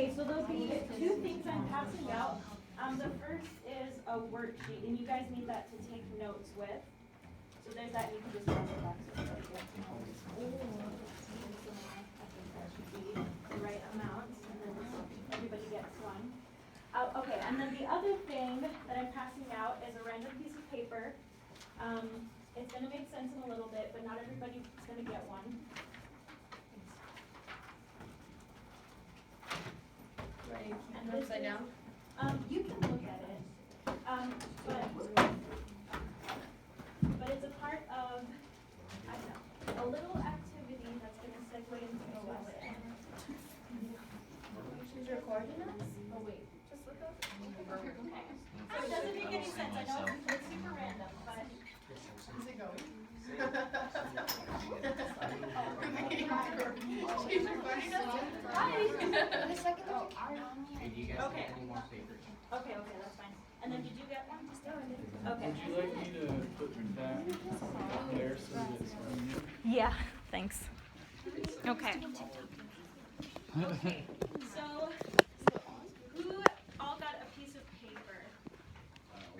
Okay, so there'll be two things I'm passing out. The first is a worksheet, and you guys need that to take notes with. So there's that, you can just pass it back. So everybody gets notes. I think that should be the right amount, and then everybody gets one. Okay, and then the other thing that I'm passing out is a random piece of paper. It's gonna make sense in a little bit, but not everybody's gonna get one. And upside down? You can look at it, but it's a part of, I don't know, a little activity that's gonna segue into the lesson. She's recording us? Oh wait, just look up. Okay. So it doesn't make any sense, I know it's super random, but. Is it going? She's recording us? Hi! The second Hey, do you guys Okay. get any more papers? Okay, that's fine. And then did you get one? Okay. Would you like me to put that there so that it's on you? Yeah, thanks. Okay. Okay, so who all got a piece of paper?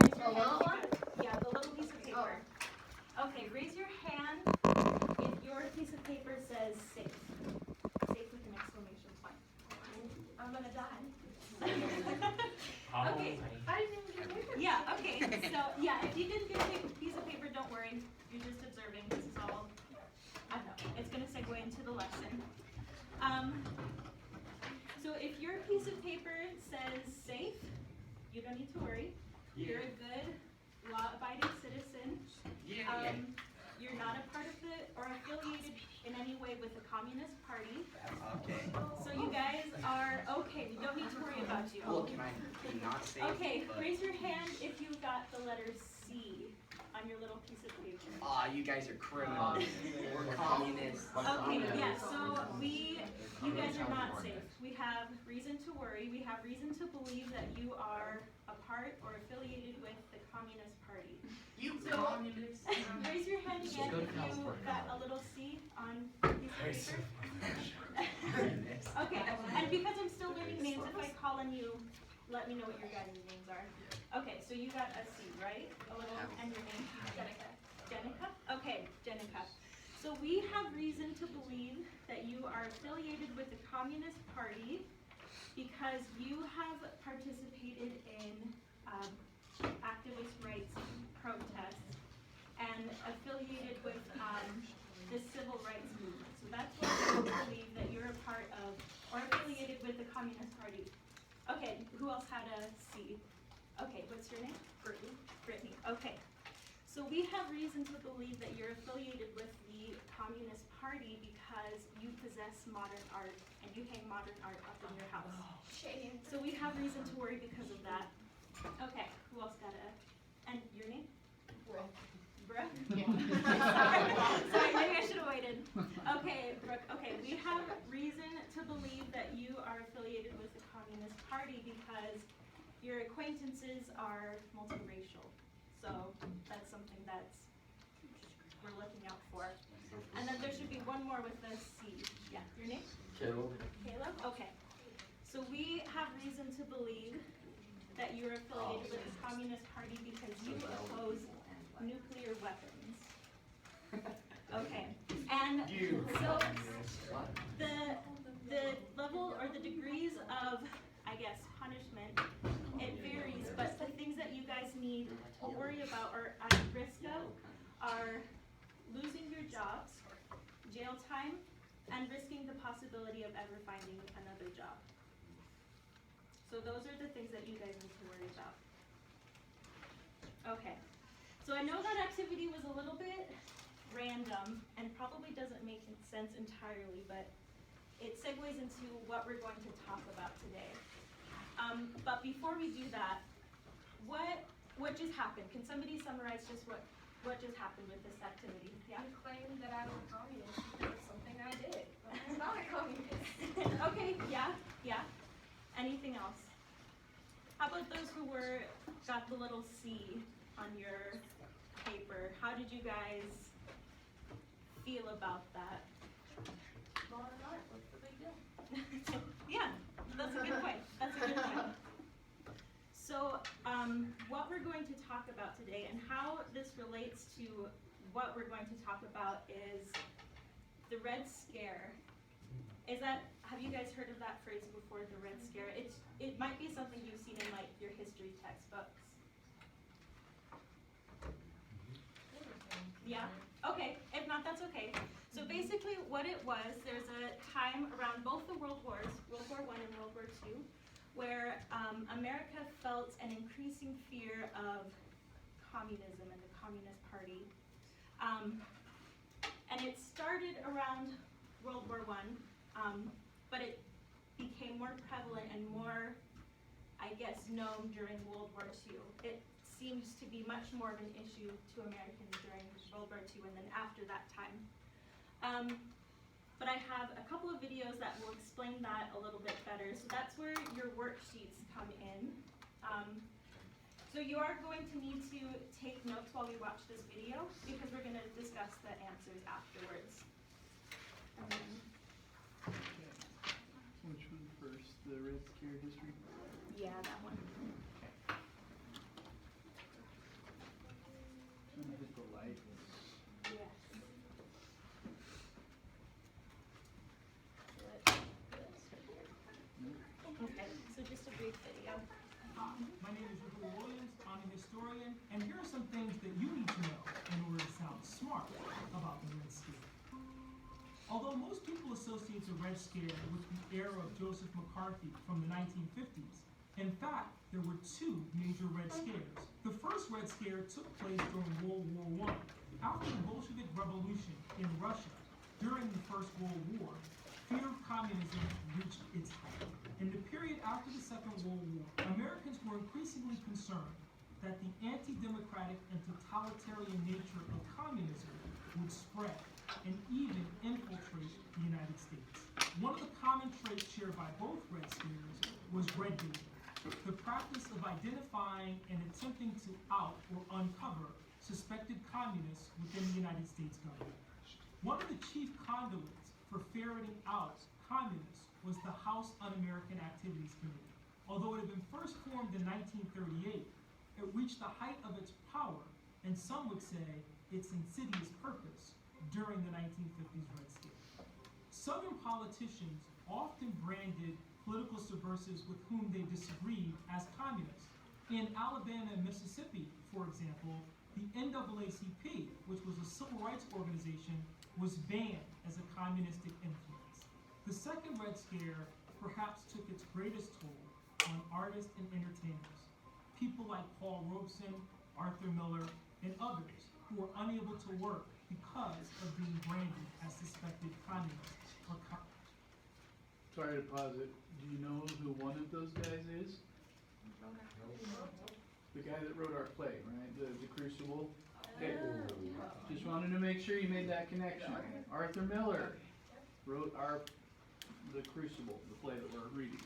Raise your little hand. one? Yeah, the little piece of paper. Okay, raise your hand if your piece of paper says safe. Safe with an exclamation point. I'm gonna die. Okay. I didn't even get paper. Yeah, okay, so, yeah, if you didn't get a piece of paper, don't worry, you're just observing, this is all, I don't know, it's gonna segue into the lesson. So if your piece of paper says safe, you don't need to worry, you're a good, law-abiding citizen. You're not a part of the, or affiliated in any way with the Communist Party. Okay. So you guys are, okay, we don't need to worry about you. Well, can I not say? Okay, raise your hand if you got the letter C on your little piece of paper. You guys are criminals. We're communists. Okay, yeah, so you guys are not safe. We have reason to worry. We have reason to believe that you are a part or affiliated with the Communist Party. You So, communists. raise your hand again if you got a little C on your piece of paper. Okay, and because I'm still learning names, if I call on you, let me know what your guys' names are. Okay, so you got a C, right? A little, and your name? Jenica. Jenica? Okay, Jenica. So we have reason to believe that you are affiliated with the Communist Party because you have participated in activist rights protests and affiliated with the civil rights movement. So that's what we believe that you're a part of, or affiliated with the Communist Party. Okay, who else had a C? Okay, what's your name? Brittany. Brittany, okay. So we have reason to believe that you're affiliated with the Communist Party because you possess modern art and you hang modern art up in your house. Shame. So we have reason to worry because of that. Okay, who else got a, and your name? Brooke. Brooke? Sorry, maybe I should have waited. Okay, Brooke, okay, we have reason to believe that you are affiliated with the Communist Party because your acquaintances are multiracial. So that's something that's, we're looking out for. And then there should be one more with the C. Yeah, your name? Caleb. Caleb? Okay. So we have reason to believe that you're affiliated with the Communist Party because you oppose nuclear weapons. Okay. And so the level or the degrees of, I guess, punishment, it varies, but the things that you guys need to worry about or at risk of are losing your jobs, jail time, and risking the possibility of ever finding another job. So those are the things that you guys need to worry about. Okay, so I know that activity was a little bit random and probably doesn't make sense entirely, but it segues into what we're going to talk about today. But before we do that, what just happened? Can somebody summarize just what just happened with this activity? Yeah? You claimed that I was a communist because of something I did, but I'm not a communist. Okay, yeah. Anything else? How about those who got the little C on your paper? How did you guys feel about that? Modern art, what's the big deal? Yeah, that's a good what we're going to talk about today and how this relates to what we're going to talk about is the Red Scare. Have you guys heard of that phrase before, the Red Scare? It might be something you've seen in like your history textbooks. Yeah? Okay, if not, that's okay. So basically what it was, there's a time around both the World Wars, World War I and World War II, where America felt an increasing fear of communism and the Communist Party. And it started around World War I, but it became more prevalent and more, I guess, known during World War II. It seems to be much more of an issue to Americans during World War II and then after that time. But I have a couple of videos that will explain that a little bit better. So that's where your worksheets come in. So you are going to need to take notes while we watch this video because we're going to discuss the answers afterwards. Which one first? The Red Scare history? Yeah, that one. I'm gonna hit the light. Yes. Okay, so just a brief video. My name is Rico Williams, I'm a historian, and here are some things that you need to know in order to sound smart about the Red Scare. Although most people associate the Red Scare with the era of Joseph McCarthy from the 1950s, in fact, there were two major Red Scares. The first Red Scare took place during World War I. After the Bolshevik Revolution in Russia during the First World War, fear of communism reached its height. In the period after the Second World War, Americans were increasingly concerned that the anti-democratic and totalitarian nature of communism would spread and even infiltrate the United States. One of the common traits shared by both Red Scares was red baiting, the practice of identifying and attempting to out or uncover suspected communists within the United States government. One of the chief conduits for ferreting out communists was the House Un-American Activities Committee. Although it had been first formed in 1938, it reached the height of its power, and some would say its insidious purpose, during the 1950s Red Scare. Southern politicians often branded political subversives with whom they disagreed as communists. In Alabama and Mississippi, for example, the NAACP, which was a civil rights organization, was banned as a communistic influence. The second Red Scare perhaps took its greatest toll on artists and entertainers, people like Paul Robeson, Arthur Miller, and others who were unable to work because of being branded as suspected communists or Sorry to pause it. Do you know who one of those guys is? The guy that wrote our play, right? The Crucible? Okay. Just wanted to make sure you made that connection. Arthur Miller wrote the Crucible, the play that we're reading.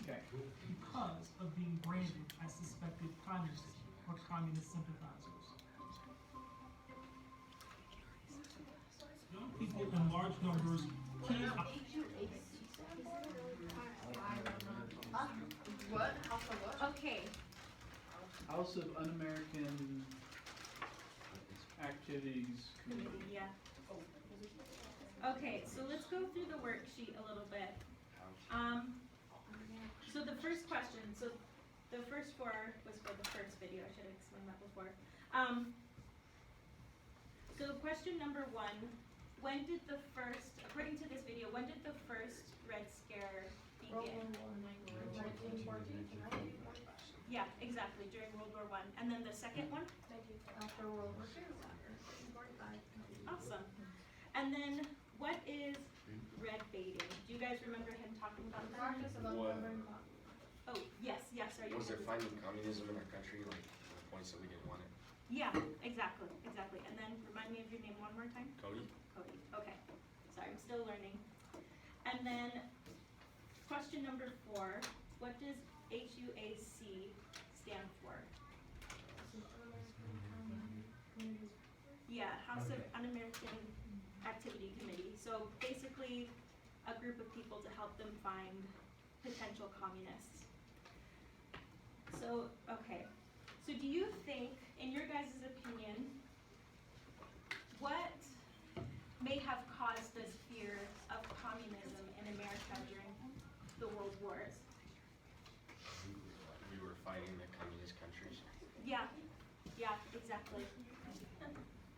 Okay. because of being branded as suspected communists or communist sympathizers. Young people in large numbers came out. What? House of what? Okay, House of Un-American Activities Committee. committee, yeah. Okay, so let's go through the worksheet a little bit. So the first question, so the first four was for the first video, I should have explained that before. So question number one, when did the first, according to this video, when did the first Red Scare begin? Yeah, exactly, during World War I. And then the second one? After World War II. Awesome. And then what is red baiting? Do you guys remember him talking about that? Practice of uncovering Oh, yes, sorry. Was it finding communism in our country, like the points that we didn't want it? Yeah, exactly. And then remind me of your name one more time? Cody? Cody, okay. Sorry, I'm still learning. And then, question number 4, what does HUAC stand for? Yeah, House of Un-American Activity Committee. So basically, a group of people to help them find potential communists. So, okay. So do you think, in your guys' opinion, what may have caused this fear of communism in America during the World Wars? We were fighting the communist countries. Yeah, exactly.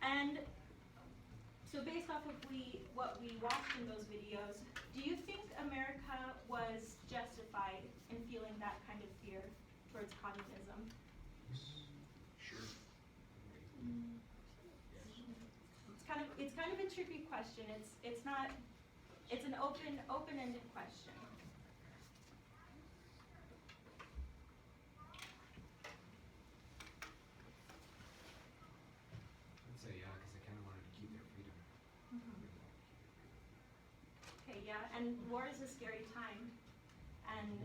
And so based off of what we watched in those videos, do you think America was justified in feeling that kind of fear towards communism? Sure. It's kind of a tricky question. It's not, it's an open-ended question. I'd say yeah, because they kind of wanted to keep their freedom. Okay, yeah, and war is a scary time. And,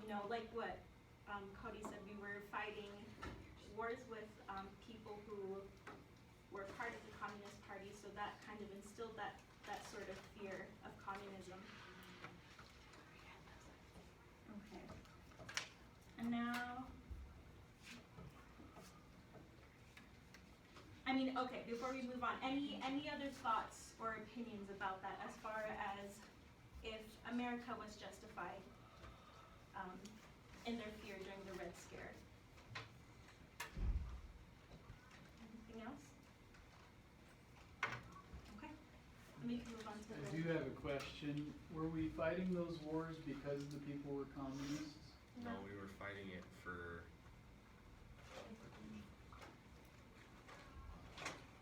you know, like what Cody said, we were fighting wars with people who were part of the Communist Party, so that kind of instilled that sort of fear of communism. Okay. And now, okay, before we move on, any other thoughts or opinions about that as far as if America was justified in their fear during the Red Scare? Anything else? Okay, let me move on to I the. do have a question. Were we fighting those wars because the people were communists? No, we were fighting it for.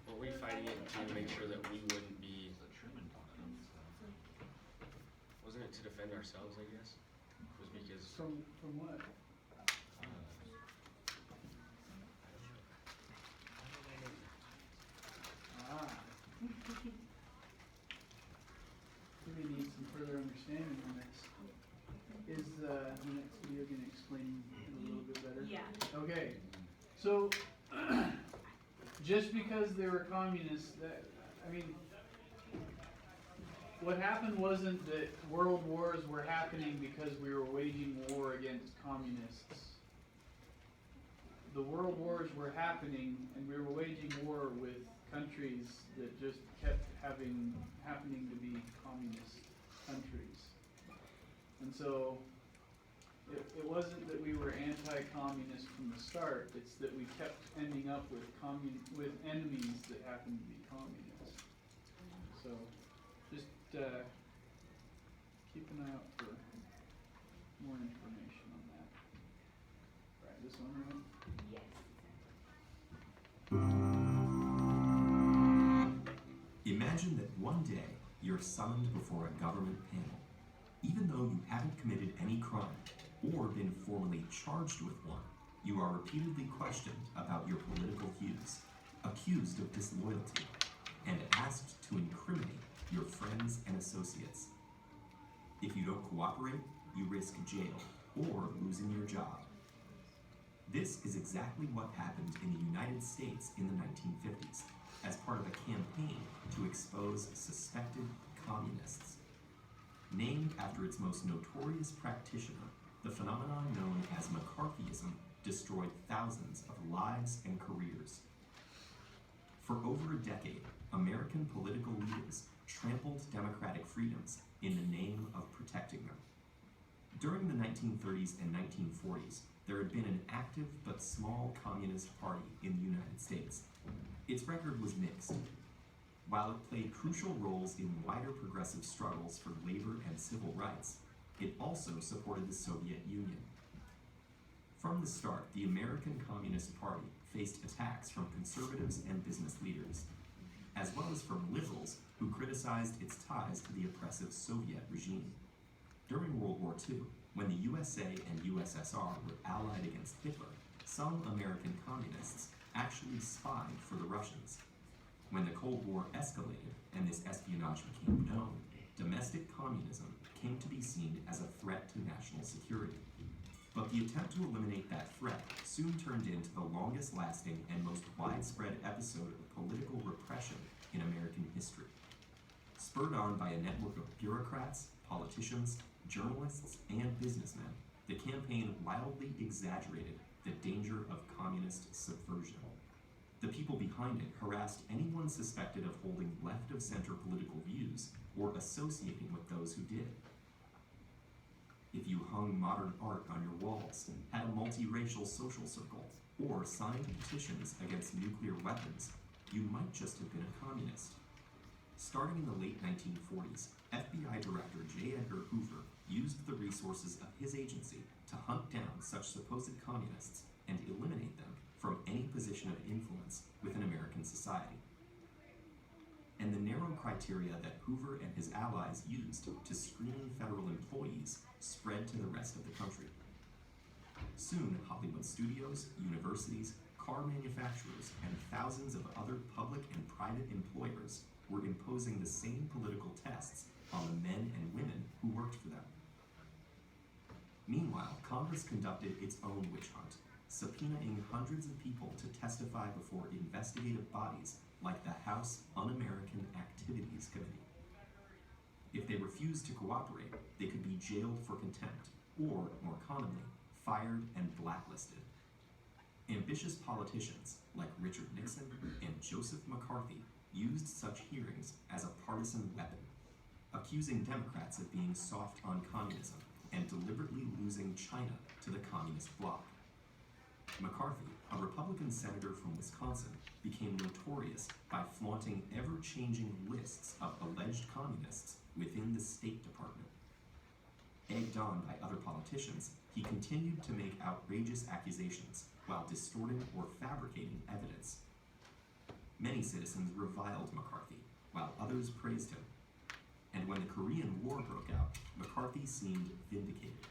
Well, we were fighting it to make sure that we wouldn't be. Wasn't it to defend ourselves? I guess. It was because. From what? We need some further understanding on this. Is the next video going to explain it a little bit better? Yeah. Okay, so just because they were communists, what happened wasn't that world wars were happening because we were waging war against communists. The world wars were happening, and we were waging war with countries that just kept happening to be communist countries. And so it wasn't that we were anti-communist from the start, it's that we kept ending up with enemies that happened to be communist. So just keep an eye out for more information on that. Right, this one, right? Yes. Imagine that one day you're summoned before a government panel. Even though you haven't committed any crime or been formally charged with one, you are repeatedly questioned about your political views, accused of disloyalty, and asked to incriminate your friends and associates. If you don't cooperate, you risk jail or losing your job. This is exactly what happened in the United States in the 1950s as part of a campaign to expose suspected communists. Named after its most notorious practitioner, the phenomenon known as McCarthyism destroyed thousands of lives and careers. For over a decade, American political leaders trampled democratic freedoms in the name of protecting them. During the 1930s and 1940s, there had been an active but small communist party in the United States. Its record was mixed. While it played crucial roles in wider progressive struggles for labor and civil rights, it also supported the Soviet Union. From the start, the American Communist Party faced attacks from conservatives and business leaders, as well as from liberals who criticized its ties to the oppressive Soviet regime. During World War II, when the USA and USSR were allied against Hitler, some American communists actually spied for the Russians. When the Cold War escalated and this espionage became known, domestic communism came to be seen as a threat to national security. But the attempt to eliminate that threat soon turned into the longest-lasting and most widespread episode of political repression in American history. Spurred on by a network of bureaucrats, politicians, journalists, and businessmen, the campaign wildly exaggerated The Danger of Communist Subversion. The people behind it harassed anyone suspected of holding left-of-center political views or associating with those who did. If you hung modern art on your walls, had a multiracial social circle, or signed petitions against nuclear weapons, you might just have been a communist. Starting in the late 1940s, FBI Director J. Edgar Hoover used the resources of his agency to hunt down such supposed communists and eliminate them from any position of influence within American society. And the narrow criteria that Hoover and his allies used to screen federal employees spread to the rest of the country. Soon, Hollywood studios, universities, car manufacturers, and thousands of other public and private employers were imposing the same political tests on the men and women who worked for them. Meanwhile, Congress conducted its own witch hunt, subpoenaing hundreds of people to testify before investigative bodies like the House Un-American Activities Committee. If they refused to cooperate, they could be jailed for contempt, or, more commonly, fired and blacklisted. Ambitious politicians like Richard Nixon and Joseph McCarthy used such hearings as a partisan weapon, accusing Democrats of being soft on communism and deliberately losing China to the communist bloc. McCarthy, a Republican senator from Wisconsin, became notorious by flaunting ever-changing lists of alleged communists within the State Department. Egged on by other politicians, he continued to make outrageous accusations while distorting or fabricating evidence. Many citizens reviled McCarthy, while others praised him. And when the Korean War broke out, McCarthy seemed vindicated.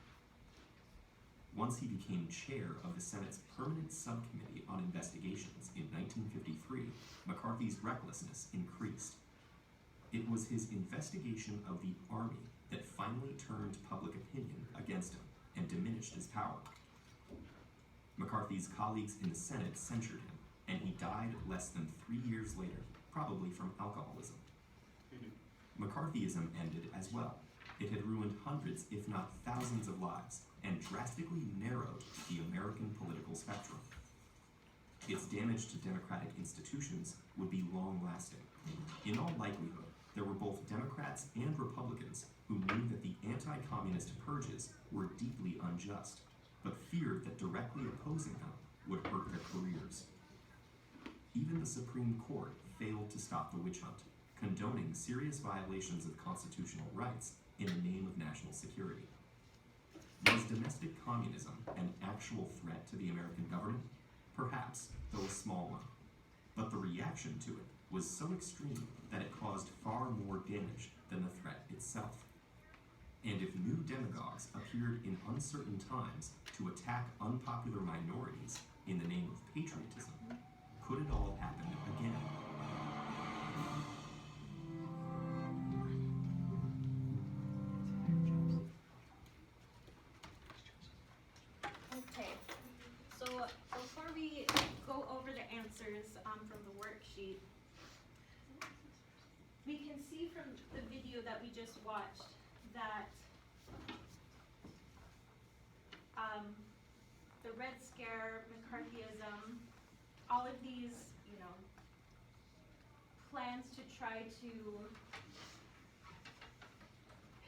Once he became chair of the Senate's Permanent Subcommittee on Investigations in 1953, McCarthy's recklessness increased. It was his investigation of the Army that finally turned public opinion against him and diminished his power. McCarthy's colleagues in the Senate censured him, and he died less than 3 years later, probably from alcoholism. McCarthyism ended as well. It had ruined hundreds, if not thousands of lives, and drastically narrowed the American political spectrum. Its damage to democratic institutions would be long-lasting. In all likelihood, there were both Democrats and Republicans who knew that the anti-communist purges were deeply unjust, but feared that directly opposing them would hurt their careers. Even the Supreme Court failed to stop the witch hunt, condoning serious violations of constitutional rights in the name of national security. Was domestic communism an actual threat to the American government? Perhaps, though a small one. But the reaction to it was so extreme that it caused far more damage than the threat itself. And if new demagogues appeared in uncertain times to attack unpopular minorities in the name of patriotism, could it all happen again? Okay, so before we go over the answers from the worksheet, we can see from the video that we just watched that the Red Scare, McCarthyism, all of these, plans to try to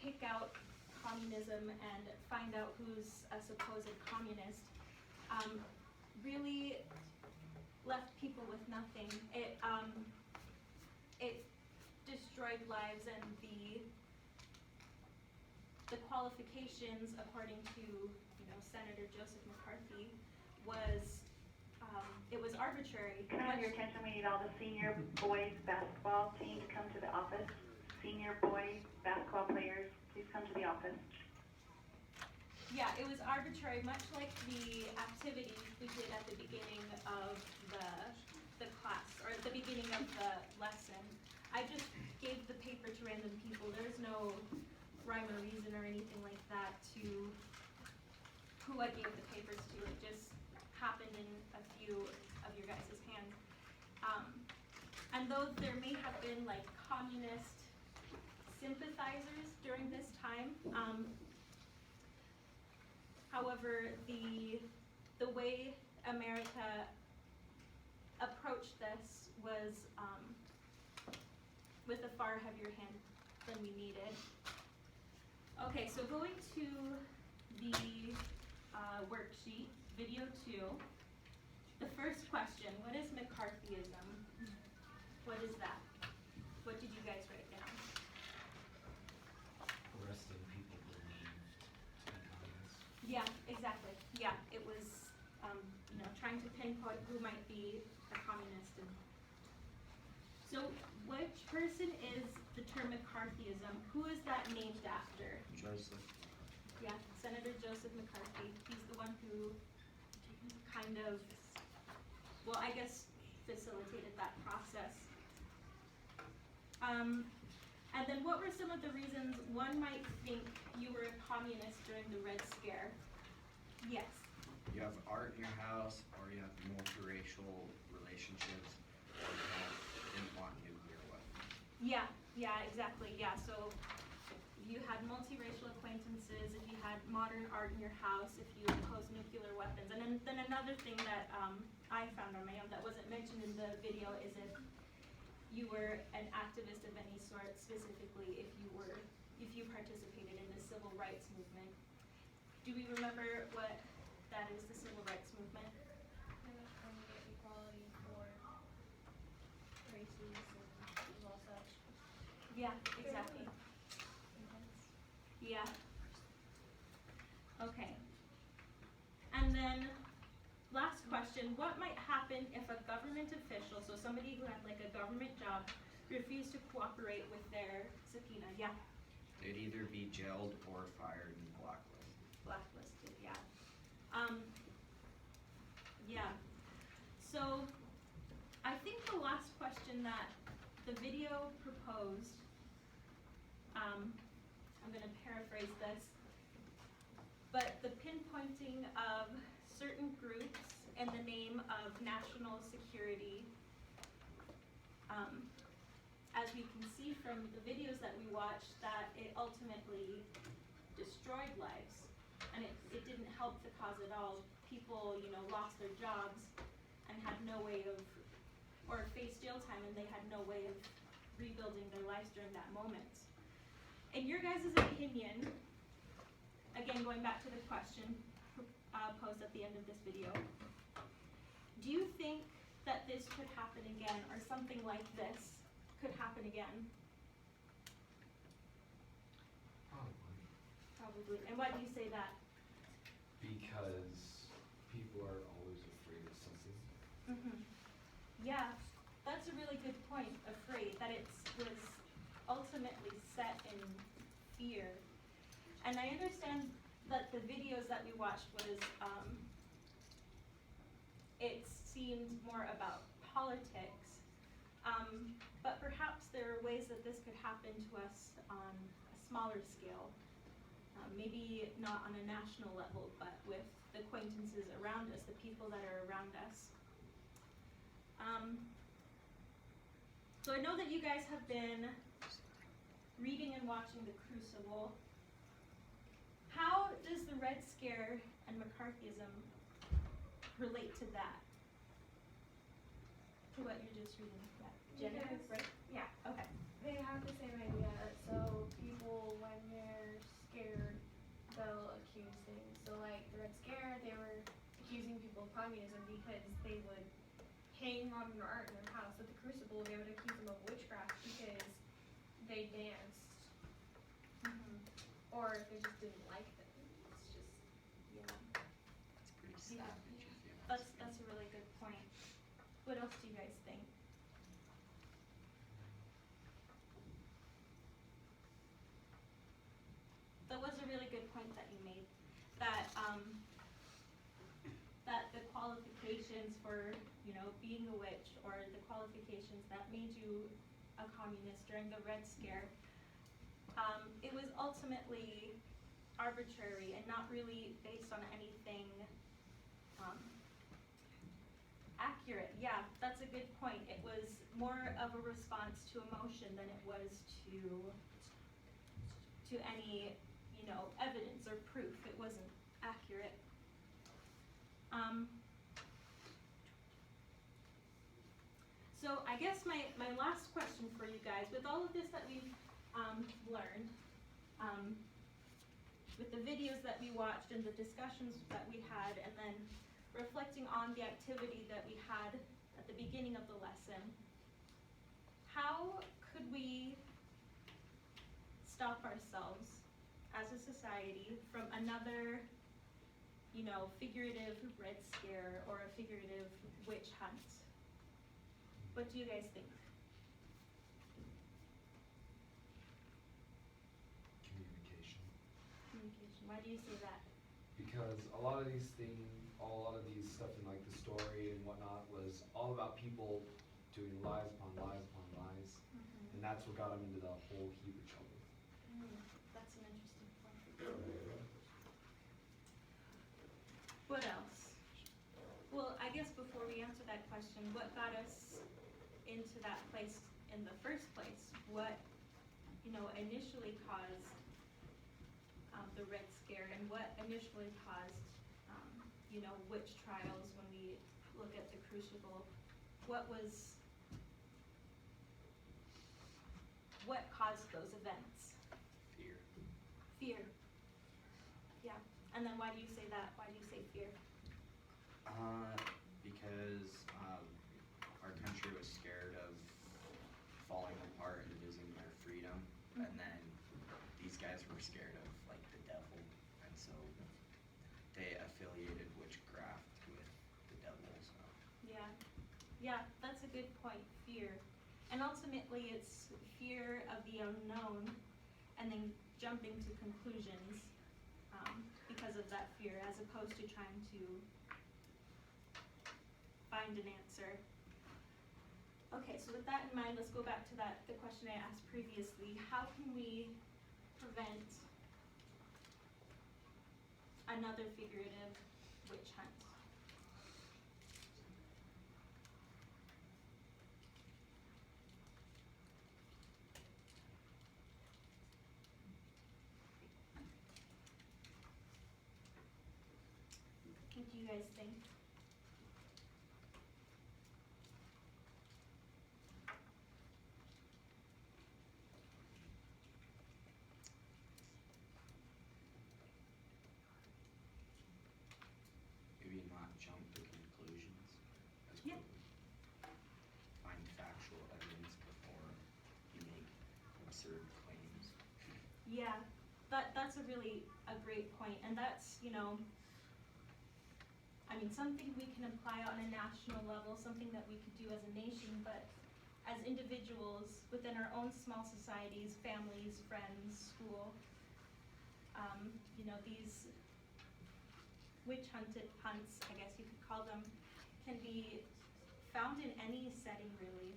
pick out communism and find out who's a supposed communist, really left people with nothing. It destroyed lives, and the qualifications, according to Senator Joseph McCarthy, was it was arbitrary. Can I have your attention? We need all the senior boys basketball team to come to the office. Senior boys basketball players, please come to the office. Yeah, it was arbitrary, much like the activity we did at the beginning of the class, or at the beginning of the lesson. I just gave the paper to random people. There's no rhyme or reason or anything like that to who I gave the papers to. It just happened in a few of your guys' hands. And though there may have been like communist sympathizers during this time, however, the the way America approached this was with a far heavier hand than we needed. Okay, so going to the worksheet, video 2. The first question, what is McCarthyism? What is that? What did you guys write down? Arresting people believed to be communists. Yeah, exactly. Yeah, it was, trying to pinpoint who might be a communist. And so, which person is the term McCarthyism? Who is that named after? Joseph. Yeah, Senator Joseph McCarthy. He's the one who kind of, well, I guess, facilitated that process. And then what were some of the reasons one might think you were a communist during the Red Scare? Yes. You have art in your house, or you have multiracial relationships, or you didn't want nuclear weapons. Yeah, exactly, yeah. So you had multiracial acquaintances, if you had modern art in your house, if you opposed nuclear weapons. And then another thing that I found on my own that wasn't mentioned in the video is if you were an activist of any sort, specifically if you participated in the civil rights movement. Do we remember what that is, the civil rights movement? And it's trying to get equality for races and all such. Yeah, exactly. Yeah. Okay. And then, last question, what might happen if a government official, so somebody who had like a government job, refused to cooperate with their subpoena? Yeah. They'd either be jailed or fired and blacklisted. Blacklisted, yeah. Yeah. So, I think the last question that the video proposed, I'm gonna paraphrase this, but the pinpointing of certain groups in the name of national security, as we can see from the videos that we watched, that it ultimately destroyed lives, and it didn't help the cause at all. People, lost their jobs and had no way of, or faced jail time and they had no way of rebuilding their lives during that moment. In your guys' opinion, again going back to the question posed at the end of this video, do you think that this could happen again, or something like this could happen again? Probably. Probably. And why do you say that? Because people are always afraid of something. Yeah, that's a really good point, afraid, that it was ultimately set in fear. And I understand that the videos that we watched was, it seemed more about politics, but perhaps there are ways that this could happen to us on a smaller scale. Maybe not on a national level, but with the acquaintances around us, the people that are around us. So I know that you guys have been reading and watching The Crucible. How does the Red Scare and McCarthyism relate to that? To what you're just reading? Yeah. Jennifer, Yes. right? Yeah, okay. They have the same idea, so people, when they're scared, they'll accuse things. So like the Red Scare, they were accusing people of communism because they would hang modern art in their house. At the Crucible, they would accuse them of witchcraft because they danced, or if they just didn't like them. It's just, Yeah. It's pretty savage if you ask me. That's a really good point. What else do you guys think? That was a really good point that you made, that that the qualifications for, being a witch, or the qualifications that made you a communist during the Red Scare, it was ultimately arbitrary and not really based on anything accurate. Yeah, that's a good point. It was more of a response to emotion than it was to any, evidence or proof. It wasn't accurate. So I guess my last question for you guys, with all of this that we've learned, with the videos that we watched and the discussions that we had, and then reflecting on the activity that we had at the beginning of the lesson, how could we stop ourselves as a society from another, figurative Red Scare or a figurative witch hunt? What do you guys think? Communication. Communication. Why do you say that? Because a lot of these stuff in like the story and whatnot was all about people doing lies upon lies upon lies, and that's what got them into the whole heap of trouble. That's an interesting point. What else? Well, I guess before we answer that question, what got us into that place in the first place? What, initially caused the Red Scare, and what initially caused, witch trials when we look at the Crucible? What caused those events? Fear. Fear. Yeah. And then why do you say that? Why do you say fear? Because our country was scared of falling apart and losing their freedom, and then these guys were scared of like the devil, and so they affiliated witchcraft with the devil. So. Yeah, that's a good point. Fear, and ultimately it's fear of the unknown, and then jumping to conclusions because of that fear, as opposed to trying to find an answer. Okay, so with that in mind, let's go back to the question I asked previously. How can we prevent another figurative witch hunt? What do you guys think? Maybe not jump to conclusions as Yeah. quickly. Find factual evidence before you make absurd claims. Yeah, that's a great point, and that's, something we can apply on a national level, something that we could do as a nation, but as individuals within our own small societies, families, friends, school, these witch hunts, I guess you could call them, can be found in any setting, really.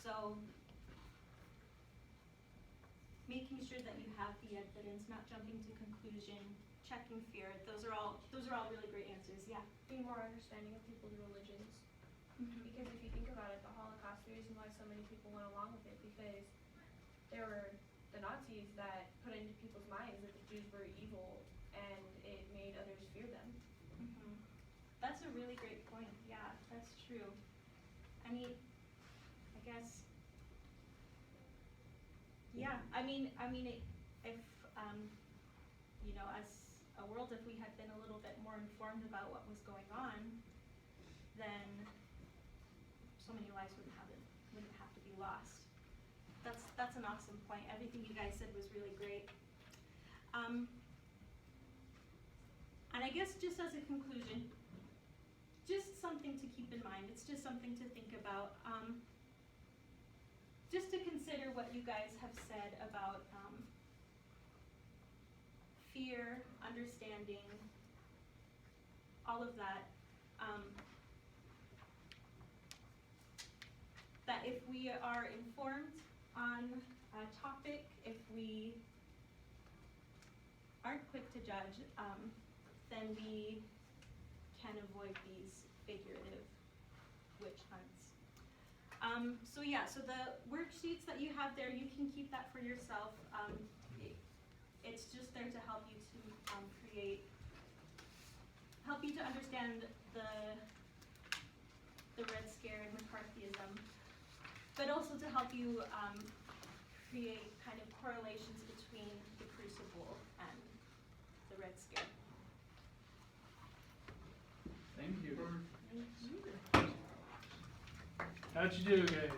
So making sure that you have the evidence, not jumping to conclusion, checking fear, those are all really great answers. Yeah. Being more understanding of people's religions. Because if you think about it, the Holocaust, the reason why so many people went along with it, because there were the Nazis that put into people's minds that the Jews were evil, and it made others fear them. That's a really great point. Yeah, that's true. I guess. Yeah, if as a world, if we had been a little bit more informed about what was going on, then so many lives wouldn't have to be lost. That's an awesome point. Everything you guys said was really great. And I guess just as a conclusion, just something to keep in mind. It's just something to think about. Just to consider what you guys have said about fear, understanding, all of that. That if we are informed on a topic, if we aren't quick to judge, then we can avoid these figurative witch hunts. So the worksheets that you have there, you can keep that for yourself. It's just there to help you to create help you to understand the Red Scare and McCarthyism, but also to help you create kind of correlations between the Crucible and the Red Scare. Thank you. Thank you. How'd you do, guys?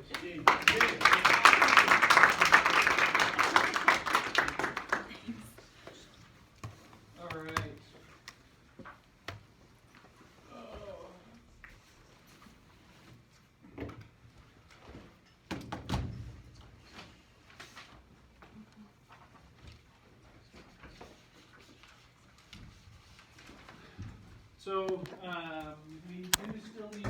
All right. So, we do still need